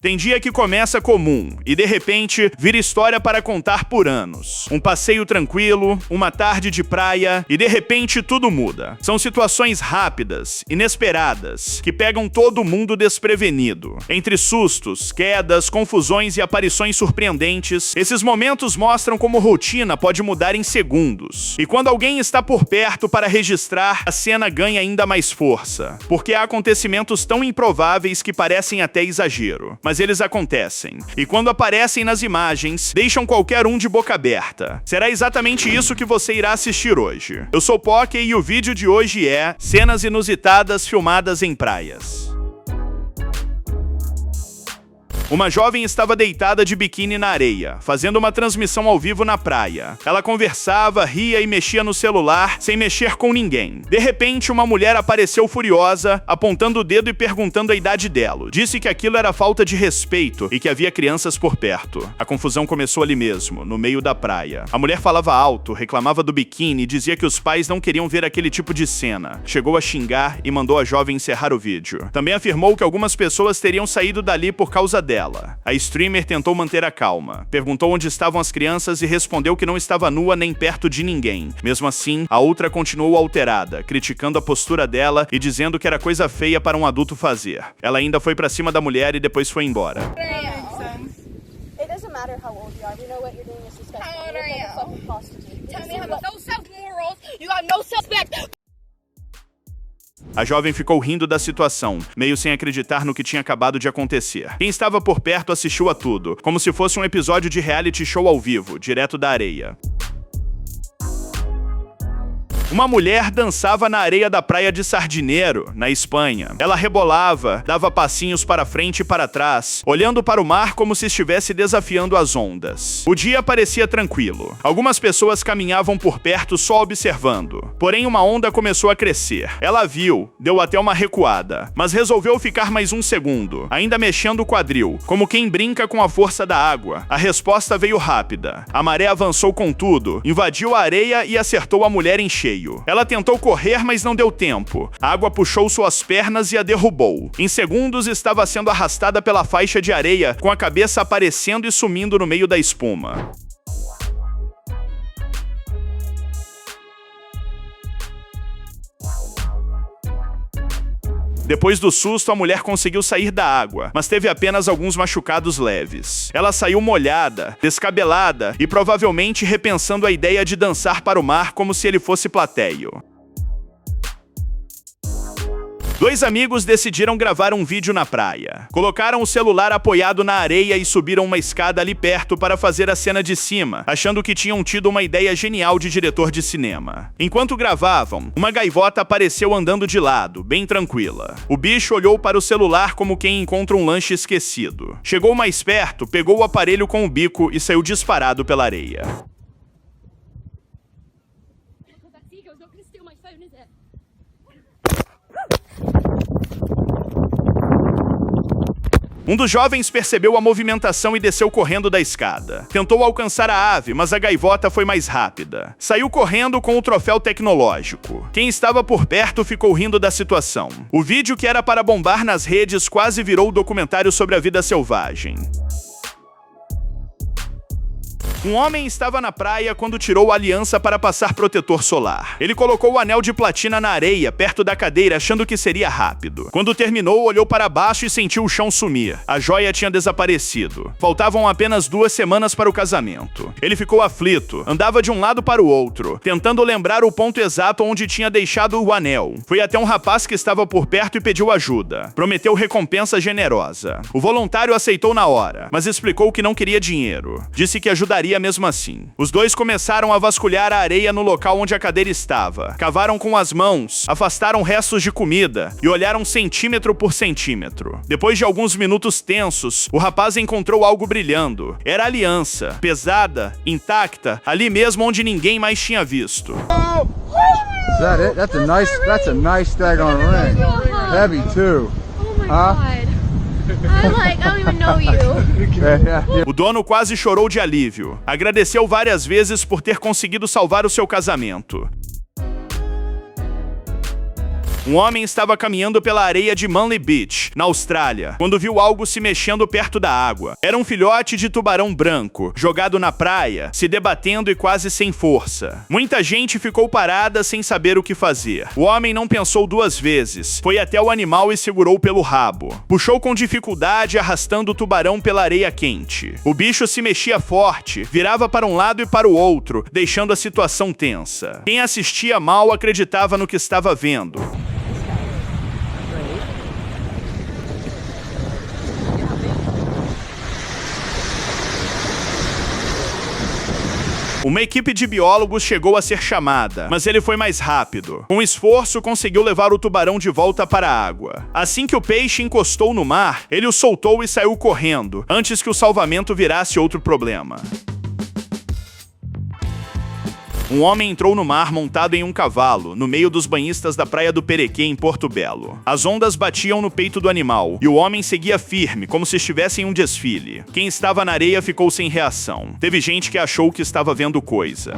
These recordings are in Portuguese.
Tem dia que começa comum e, de repente, vira história para contar por anos. Um passeio tranquilo, uma tarde de praia e, de repente, tudo muda. São situações rápidas, inesperadas, que pegam todo mundo desprevenido. Entre sustos, quedas, confusões e aparições surpreendentes, esses momentos mostram como rotina pode mudar em segundos. E quando alguém está por perto para registrar, a cena ganha ainda mais força, porque há acontecimentos tão improváveis que parecem até exagero. Mas eles acontecem. E quando aparecem nas imagens, deixam qualquer um de boca aberta. Será exatamente isso que você irá assistir hoje. Eu sou Poké e o vídeo de hoje é cenas inusitadas filmadas em praias. Uma jovem estava deitada de biquíni na areia, fazendo uma transmissão ao vivo na praia. Ela conversava, ria e mexia no celular, sem mexer com ninguém. De repente, uma mulher apareceu furiosa, apontando o dedo e perguntando a idade dela. Disse que aquilo era falta de respeito e que havia crianças por perto. A confusão começou ali mesmo, no meio da praia. A mulher falava alto, reclamava do biquíni e dizia que os pais não queriam ver aquele tipo de cena. Chegou a xingar e mandou a jovem encerrar o vídeo. Também afirmou que algumas pessoas teriam saído dali por causa dela. A streamer tentou manter a calma, perguntou onde estavam as crianças e respondeu que não estava nua nem perto de ninguém. Mesmo assim, a outra continuou alterada, criticando a postura dela e dizendo que era coisa feia para um adulto fazer. Ela ainda foi pra cima da mulher e depois foi embora. A jovem ficou rindo da situação, meio sem acreditar no que tinha acabado de acontecer. Quem estava por perto assistiu a tudo, como se fosse um episódio de reality show ao vivo, direto da areia. Uma mulher dançava na areia da praia de Sardinero, na Espanha. Ela rebolava, dava passinhos para frente e para trás, olhando para o mar como se estivesse desafiando as ondas. O dia parecia tranquilo. Algumas pessoas caminhavam por perto só observando. Porém, uma onda começou a crescer. Ela viu, deu até uma recuada, mas resolveu ficar mais um segundo, ainda mexendo o quadril, como quem brinca com a força da água. A resposta veio rápida. A maré avançou com tudo, invadiu a areia e acertou a mulher em cheio. Ela tentou correr, mas não deu tempo. A água puxou suas pernas e a derrubou. Em segundos, estava sendo arrastada pela faixa de areia, com a cabeça aparecendo e sumindo no meio da espuma. Depois do susto, a mulher conseguiu sair da água, mas teve apenas alguns machucados leves. Ela saiu molhada, descabelada e provavelmente repensando a ideia de dançar para o mar como se ele fosse plateio. Dois amigos decidiram gravar um vídeo na praia. Colocaram o celular apoiado na areia e subiram uma escada ali perto para fazer a cena de cima, achando que tinham tido uma ideia genial de diretor de cinema. Enquanto gravavam, uma gaivota apareceu andando de lado, bem tranquila. O bicho olhou para o celular como quem encontra um lanche esquecido. Chegou mais perto, pegou o aparelho com o bico e saiu disparado pela areia. Um dos jovens percebeu a movimentação e desceu correndo da escada. Tentou alcançar a ave, mas a gaivota foi mais rápida. Saiu correndo com o troféu tecnológico. Quem estava por perto ficou rindo da situação. O vídeo que era para bombar nas redes quase virou documentário sobre a vida selvagem. Um homem estava na praia quando tirou a aliança para passar protetor solar. Ele colocou o anel de platina na areia, perto da cadeira, achando que seria rápido. Quando terminou, olhou para baixo e sentiu o chão sumir. A joia tinha desaparecido. Faltavam apenas 2 semanas para o casamento. Ele ficou aflito, andava de um lado para o outro, tentando lembrar o ponto exato onde tinha deixado o anel. Foi até um rapaz que estava por perto e pediu ajuda. Prometeu recompensa generosa. O voluntário aceitou na hora, mas explicou que não queria dinheiro. Disse que ajudaria mesmo assim. Os dois começaram a vasculhar a areia no local onde a cadeira estava. Cavaram com as mãos, afastaram restos de comida e olharam centímetro por centímetro. Depois de alguns minutos tensos, o rapaz encontrou algo brilhando. Era a aliança, pesada, intacta, ali mesmo onde ninguém mais tinha visto. Is that it? That's a nice daggone ring. Heavy too. Oh my God. I'm like, I don't even know you. O dono quase chorou de alívio. Agradeceu várias vezes por ter conseguido salvar o seu casamento. Um homem estava caminhando pela areia de Manly Beach, na Austrália, quando viu algo se mexendo perto da água. Era um filhote de tubarão branco, jogado na praia, se debatendo e quase sem força. Muita gente ficou parada sem saber o que fazer. O homem não pensou duas vezes. Foi até o animal e segurou pelo rabo. Puxou com dificuldade, arrastando o tubarão pela areia quente. O bicho se mexia forte, virava para um lado e para o outro, deixando a situação tensa. Quem assistia mal acreditava no que estava vendo. Uma equipe de biólogos chegou a ser chamada, mas ele foi mais rápido. Com esforço, conseguiu levar o tubarão de volta para a água. Assim que o peixe encostou no mar, ele o soltou e saiu correndo, antes que o salvamento virasse outro problema. Um homem entrou no mar montado em um cavalo, no meio dos banhistas da praia do Perequê, em Porto Belo. As ondas batiam no peito do animal, e o homem seguia firme, como se estivesse em um desfile. Quem estava na areia ficou sem reação. Teve gente que achou que estava vendo coisa.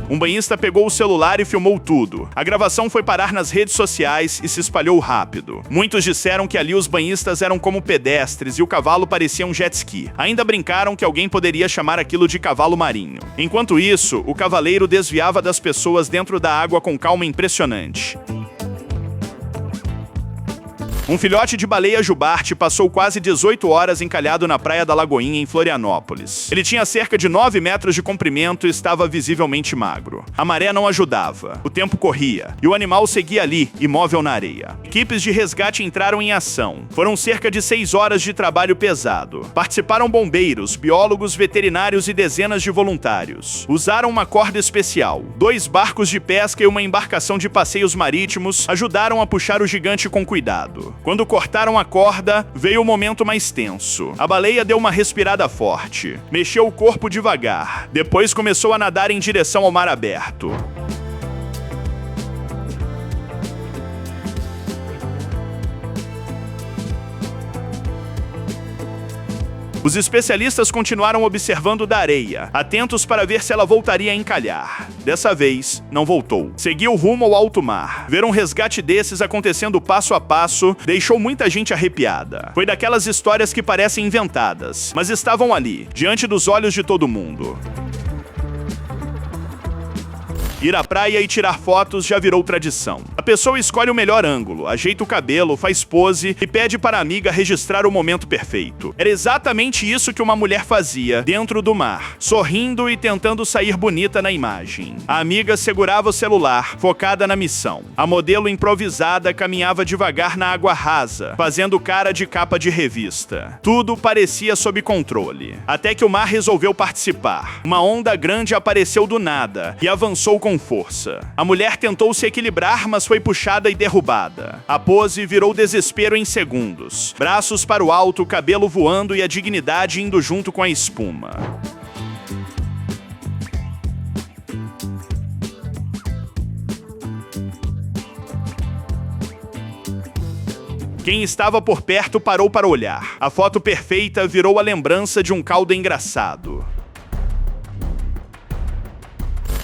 Um banhista pegou o celular e filmou tudo. A gravação foi parar nas redes sociais e se espalhou rápido. Muitos disseram que ali os banhistas eram como pedestres e o cavalo parecia um jet ski. Ainda brincaram que alguém poderia chamar aquilo de cavalo marinho. Enquanto isso, o cavaleiro desviava das pessoas dentro da água com calma impressionante. Um filhote de baleia jubarte passou quase 18 horas encalhado na praia da Lagoinha, em Florianópolis. Ele tinha cerca de 9 metros de comprimento e estava visivelmente magro. A maré não ajudava, o tempo corria, e o animal seguia ali, imóvel na areia. Equipes de resgate entraram em ação. Foram cerca de 6 horas de trabalho pesado. Participaram bombeiros, biólogos, veterinários e dezenas de voluntários. Usaram uma corda especial. 2 barcos de pesca e uma embarcação de passeios marítimos ajudaram a puxar o gigante com cuidado. Quando cortaram a corda, veio o momento mais tenso. A baleia deu uma respirada forte. Mexeu o corpo devagar. Depois começou a nadar em direção ao mar aberto. Os especialistas continuaram observando da areia, atentos para ver se ela voltaria a encalhar. Dessa vez, não voltou. Seguiu rumo ao alto mar. Ver um resgate desses acontecendo passo a passo deixou muita gente arrepiada. Foi daquelas histórias que parecem inventadas, mas estavam ali, diante dos olhos de todo mundo. Ir à praia e tirar fotos já virou tradição. A pessoa escolhe o melhor ângulo, ajeita o cabelo, faz pose e pede para a amiga registrar o momento perfeito. Era exatamente isso que uma mulher fazia, dentro do mar, sorrindo e tentando sair bonita na imagem. A amiga segurava o celular, focada na missão. A modelo improvisada caminhava devagar na água rasa, fazendo cara de capa de revista. Tudo parecia sob controle. Até que o mar resolveu participar. Uma onda grande apareceu do nada e avançou com força. A mulher tentou se equilibrar, mas foi puxada e derrubada. A pose virou desespero em segundos. Braços para o alto, cabelo voando e a dignidade indo junto com a espuma. Quem estava por perto parou para olhar. A foto perfeita virou a lembrança de um caldo engraçado.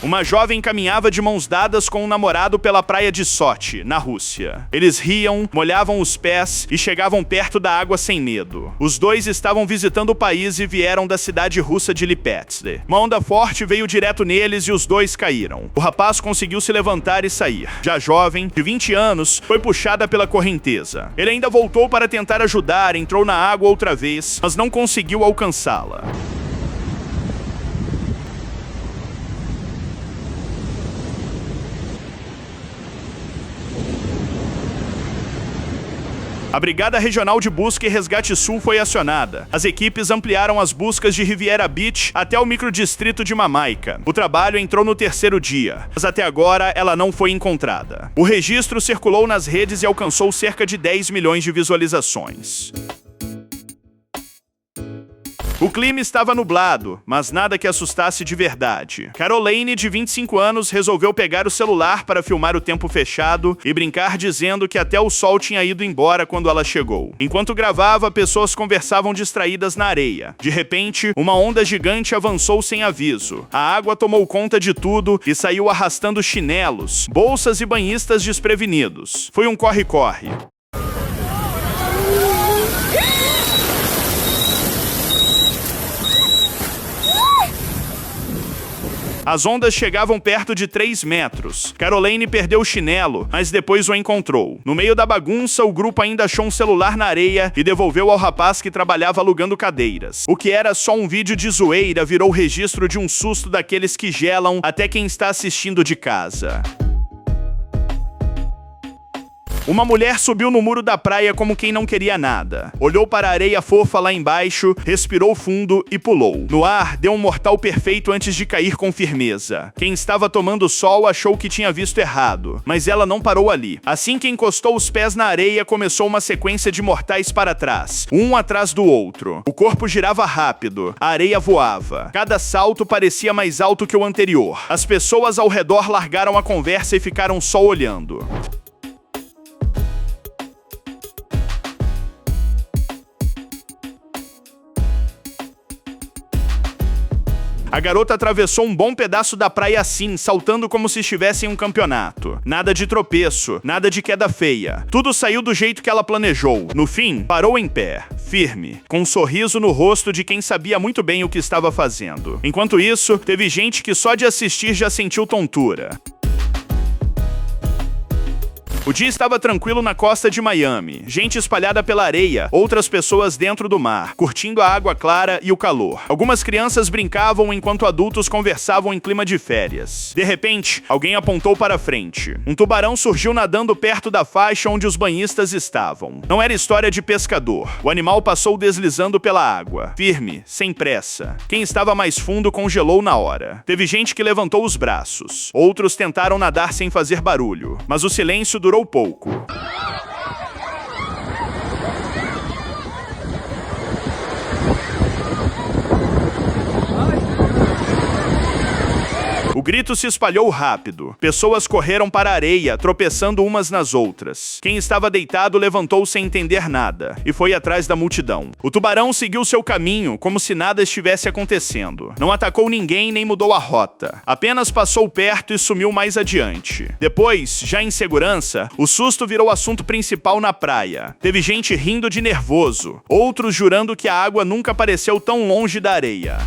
Uma jovem caminhava de mãos dadas com um namorado pela praia de Sochi, na Rússia. Eles riam, molhavam os pés e chegavam perto da água sem medo. Os dois estavam visitando o país e vieram da cidade russa de Lipetsk. Uma onda forte veio direto neles e os dois caíram. O rapaz conseguiu se levantar e sair. Já jovem, de 20 anos, foi puxada pela correnteza. Ele ainda voltou para tentar ajudar, entrou na água outra vez, mas não conseguiu alcançá-la. A Brigada Regional de Busca e Resgate Sul foi acionada. As equipes ampliaram as buscas de Riviera Beach até o microdistrito de Mamaica. O trabalho entrou no 3º dia, mas até agora ela não foi encontrada. O registro circulou nas redes e alcançou cerca de 10 milhões de visualizações. O clima estava nublado, mas nada que assustasse de verdade. Caroline, de 25 anos, resolveu pegar o celular para filmar o tempo fechado e brincar dizendo que até o sol tinha ido embora quando ela chegou. Enquanto gravava, pessoas conversavam distraídas na areia. De repente, uma onda gigante avançou sem aviso. A água tomou conta de tudo e saiu arrastando chinelos, bolsas e banhistas desprevenidos. Foi um corre-corre. As ondas chegavam perto de 3 metros. Caroline perdeu o chinelo, mas depois o encontrou. No meio da bagunça, o grupo ainda achou um celular na areia e devolveu ao rapaz que trabalhava alugando cadeiras. O que era só um vídeo de zoeira virou registro de um susto daqueles que gelam até quem está assistindo de casa. Uma mulher subiu no muro da praia como quem não queria nada. Olhou para a areia fofa lá embaixo, respirou fundo e pulou. No ar, deu um mortal perfeito antes de cair com firmeza. Quem estava tomando sol achou que tinha visto errado, mas ela não parou ali. Assim que encostou os pés na areia, começou uma sequência de mortais para trás, um atrás do outro. O corpo girava rápido, a areia voava. Cada salto parecia mais alto que o anterior. As pessoas ao redor largaram a conversa e ficaram só olhando. A garota atravessou um bom pedaço da praia assim, saltando como se estivesse em um campeonato. Nada de tropeço, nada de queda feia. Tudo saiu do jeito que ela planejou. No fim, parou em pé, firme, com um sorriso no rosto de quem sabia muito bem o que estava fazendo. Enquanto isso, teve gente que só de assistir já sentiu tontura. O dia estava tranquilo na costa de Miami. Gente espalhada pela areia, outras pessoas dentro do mar, curtindo a água clara e o calor. Algumas crianças brincavam enquanto adultos conversavam em clima de férias. De repente, alguém apontou para frente. Um tubarão surgiu nadando perto da faixa onde os banhistas estavam. Não era história de pescador. O animal passou deslizando pela água, firme, sem pressa. Quem estava mais fundo congelou na hora. Teve gente que levantou os braços. Outros tentaram nadar sem fazer barulho, mas o silêncio durou pouco. O grito se espalhou rápido. Pessoas correram para a areia, tropeçando umas nas outras. Quem estava deitado levantou sem entender nada e foi atrás da multidão. O tubarão seguiu seu caminho, como se nada estivesse acontecendo. Não atacou ninguém nem mudou a rota. Apenas passou perto e sumiu mais adiante. Depois, já em segurança, o susto virou assunto principal na praia. Teve gente rindo de nervoso, outros jurando que a água nunca apareceu tão longe da areia.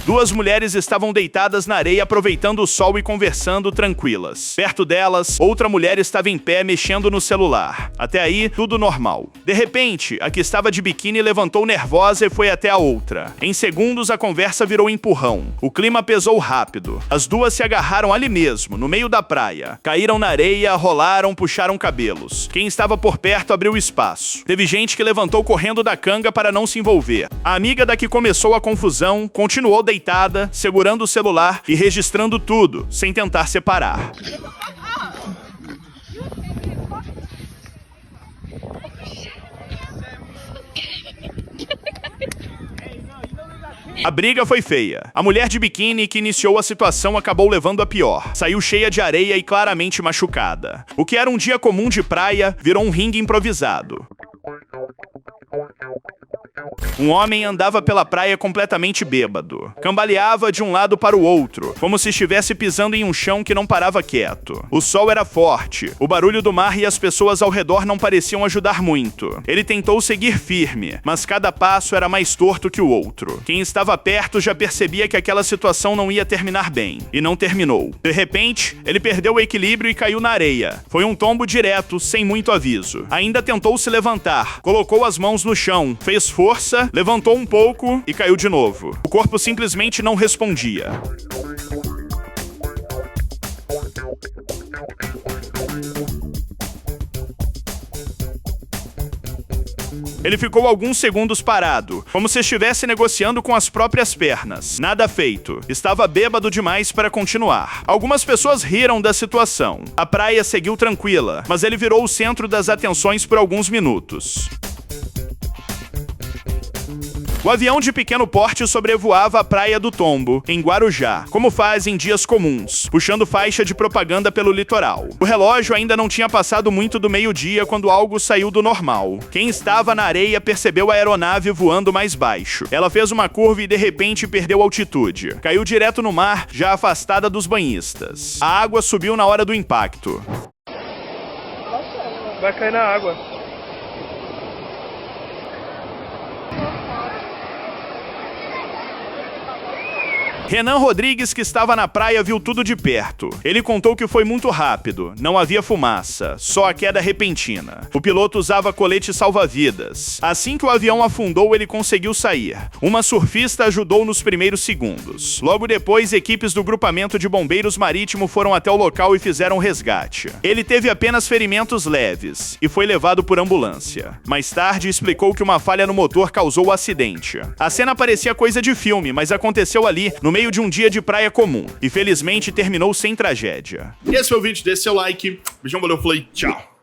2 mulheres estavam deitadas na areia aproveitando o sol e conversando tranquilas. Perto delas, outra mulher estava em pé mexendo no celular. Até aí, tudo normal. De repente, a que estava de biquíni levantou nervosa e foi até a outra. Em segundos, a conversa virou empurrão. O clima pesou rápido. As duas se agarraram ali mesmo, no meio da praia. Caíram na areia, rolaram, puxaram cabelos. Quem estava por perto abriu espaço. Teve gente que levantou correndo da canga para não se envolver. A amiga da que começou a confusão continuou deitada, segurando o celular e registrando tudo, sem tentar separar. A briga foi feia. A mulher de biquíni que iniciou a situação acabou levando a pior. Saiu cheia de areia e claramente machucada. O que era um dia comum de praia virou um ringue improvisado. Um homem andava pela praia completamente bêbado. Cambaleava de um lado para o outro, como se estivesse pisando em um chão que não parava quieto. O sol era forte, o barulho do mar e as pessoas ao redor não pareciam ajudar muito. Ele tentou seguir firme, mas cada passo era mais torto que o outro. Quem estava perto já percebia que aquela situação não ia terminar bem, e não terminou. De repente, ele perdeu o equilíbrio e caiu na areia. Foi um tombo direto, sem muito aviso. Ainda tentou se levantar, colocou as mãos no chão, fez força, levantou um pouco e caiu de novo. O corpo simplesmente não respondia. Ele ficou alguns segundos parado, como se estivesse negociando com as próprias pernas. Nada feito. Estava bêbado demais para continuar. Algumas pessoas riram da situação. A praia seguiu tranquila, mas ele virou o centro das atenções por alguns minutos. O avião de pequeno porte sobrevoava a Praia do Tombo, em Guarujá, como faz em dias comuns, puxando faixa de propaganda pelo litoral. O relógio ainda não tinha passado muito do meio-dia quando algo saiu do normal. Quem estava na areia percebeu a aeronave voando mais baixo. Ela fez uma curva e de repente perdeu altitude. Caiu direto no mar, já afastada dos banhistas. A água subiu na hora do impacto. Vai cair na água. Renan Rodrigues, que estava na praia, viu tudo de perto. Ele contou que foi muito rápido, não havia fumaça, só a queda repentina. O piloto usava colete salva-vidas. Assim que o avião afundou, ele conseguiu sair. Uma surfista ajudou nos primeiros segundos. Logo depois, equipes do grupamento de bombeiros marítimo foram até o local e fizeram o resgate. Ele teve apenas ferimentos leves e foi levado por ambulância. Mais tarde, explicou que uma falha no motor causou o acidente. A cena parecia coisa de filme, mas aconteceu ali, no meio de um dia de praia comum, e felizmente terminou sem tragédia. E esse foi o vídeo, dê seu like, beijão, valeu, falei, tchau.